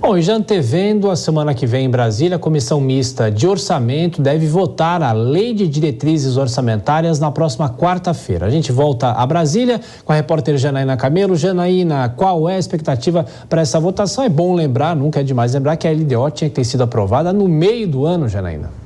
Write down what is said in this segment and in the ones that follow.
Bom, e já antevendo a semana que vem em Brasília, a Comissão Mista de Orçamento deve votar a Lei de Diretrizes Orçamentárias na próxima quarta-feira. A gente volta a Brasília com a repórter Janaína Camelo. Janaína, qual é a expectativa para essa votação? É bom lembrar, nunca é demais lembrar, que a LDO tinha que ter sido aprovada no meio do ano, Janaína.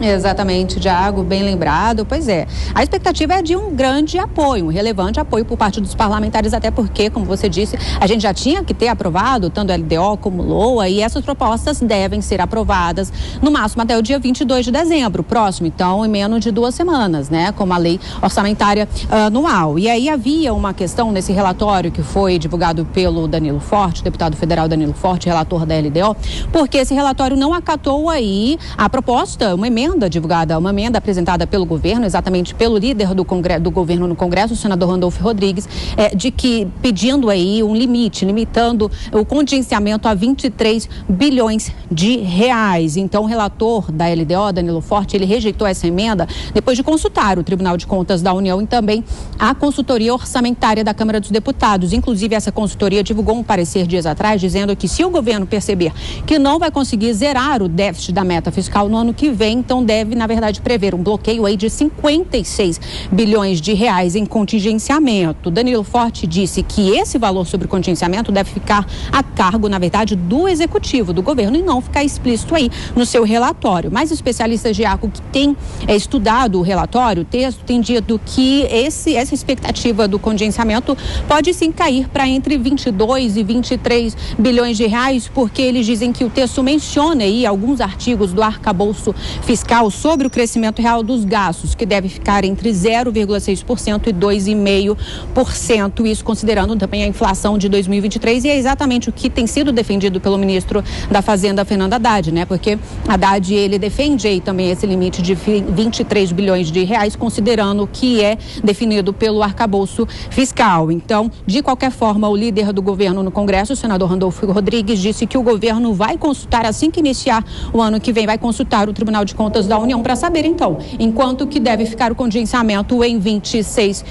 Exatamente, Thiago, bem lembrado. Pois é, a expectativa é de um grande apoio, um relevante apoio por parte dos parlamentares, até porque, como você disse, a gente já tinha que ter aprovado tanto a LDO como LOA, e essas propostas devem ser aprovadas no máximo até o dia 22 de dezembro, próximo, então em menos de 2 semanas, né, como a lei orçamentária anual. E aí havia uma questão nesse relatório que foi divulgado pelo Danilo Forte, deputado federal Danilo Forte, relator da LDO, porque esse relatório não acatou aí a proposta, uma emenda divulgada, uma emenda apresentada pelo governo, exatamente pelo líder do governo no Congresso, o senador Randolfo Rodrigues, de que pedindo aí um limite, limitando o contingenciamento a 23 bilhões de reais. Então, o relator da LDO, Danilo Forte, ele rejeitou essa emenda depois de consultar o Tribunal de Contas da União e também a consultoria orçamentária da Câmara dos Deputados. Inclusive, essa consultoria divulgou um parecer dias atrás dizendo que se o governo perceber que não vai conseguir zerar o déficit da meta fiscal no ano que vem, então deve, na verdade, prever um bloqueio aí de 56 bilhões de reais em contingenciamento. Danilo Forte disse que esse valor sobre contingenciamento deve ficar a cargo, na verdade, do executivo, do governo, e não ficar explícito aí no seu relatório. Mas especialistas de ACO que têm estudado o relatório, o texto, têm dito que essa expectativa do contingenciamento pode sim cair para entre 22 e 23 bilhões de reais, porque eles dizem que o texto menciona aí alguns artigos do arcabouço fiscal sobre o crescimento real dos gastos, que deve ficar entre 0,6% e 2,5%, isso considerando também a inflação de 2023, e é exatamente o que tem sido defendido pelo ministro da Fazenda, Fernando Haddad, né? Porque Haddad, ele defende aí também esse limite de 23 bilhões de reais, considerando que é definido pelo arcabouço fiscal. Então, de qualquer forma, o líder do governo no Congresso, o senador Randolfo Rodrigues, disse que o governo vai consultar, assim que iniciar o ano que vem, vai consultar o Tribunal de Contas da União para saber, então, enquanto que deve ficar o contingenciamento em 23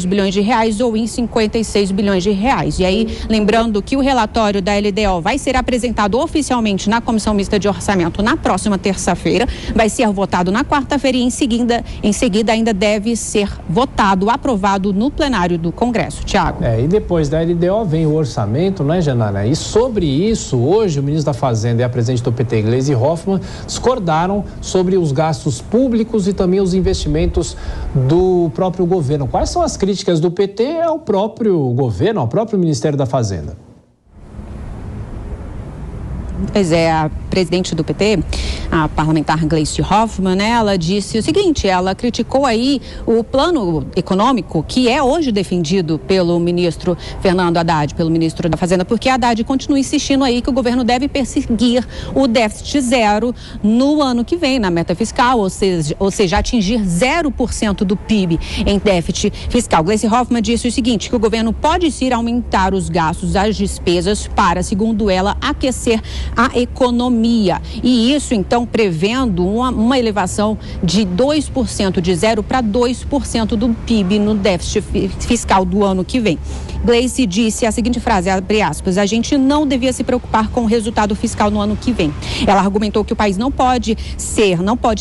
bilhões de reais ou em 56 bilhões de reais. E aí, lembrando que o relatório da LDO vai ser apresentado oficialmente na Comissão Mista de Orçamento na próxima terça-feira, vai ser votado na quarta-feira e em seguida ainda deve ser votado, aprovado no plenário do Congresso. Tiago. E depois da LDO vem o orçamento, não é, Janara? E sobre isso, hoje o ministro da Fazenda e a presidente do PT, Gleisi Hoffmann, discordaram sobre os gastos públicos e também os investimentos do próprio governo. Quais são as críticas do PT ao próprio governo, ao próprio Ministério da Fazenda? Pois é, a presidente do PT, a parlamentar Gleisi Hoffmann, né, ela disse o seguinte, ela criticou aí o plano econômico que é hoje defendido pelo ministro Fernando Haddad, pelo ministro da Fazenda, porque Haddad continua insistindo aí que o governo deve perseguir o déficit zero no ano que vem, na meta fiscal, ou seja, atingir 0% do PIB em déficit fiscal. Gleisi Hoffmann disse o seguinte, que o governo pode sim aumentar os gastos, as despesas para, segundo ela, aquecer a economia. E isso, então, prevendo uma elevação de 2%, de 0 para 2% do PIB no déficit fiscal do ano que vem. Gleisi disse a seguinte frase, abre aspas, a gente não devia se preocupar com o resultado fiscal no ano que vem. Ela argumentou que o país não pode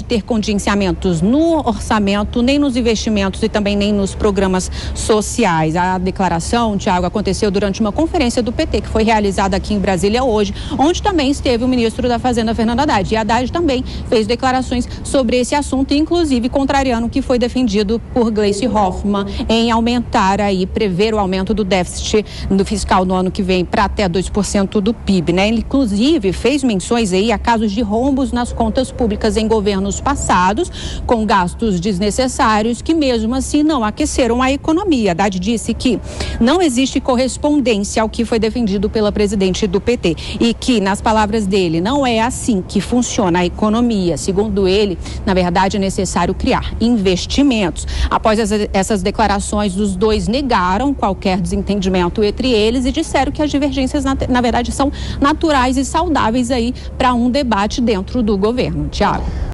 ter contingenciamentos no orçamento, nem nos investimentos e também nem nos programas sociais. A declaração, Tiago, aconteceu durante uma conferência do PT que foi realizada aqui em Brasília hoje, onde também esteve o ministro da Fazenda, Fernando Haddad. E Haddad também fez declarações sobre esse assunto, inclusive contrariando o que foi defendido por Gleisi Hoffmann em aumentar aí, prever o aumento do déficit do fiscal no ano que vem para até 2% do PIB, né? Ele, inclusive, fez menções aí a casos de rombos nas contas públicas em governos passados, com gastos desnecessários que mesmo assim não aqueceram a economia. Haddad disse que não existe correspondência ao que foi defendido pela presidente do PT e que, nas palavras dele, não é assim que funciona a economia. Segundo ele, na verdade, é necessário criar investimentos. Após essas declarações, os dois negaram qualquer desentendimento entre eles e disseram que as divergências, na verdade, são naturais e saudáveis aí para um debate dentro do governo. Tiago.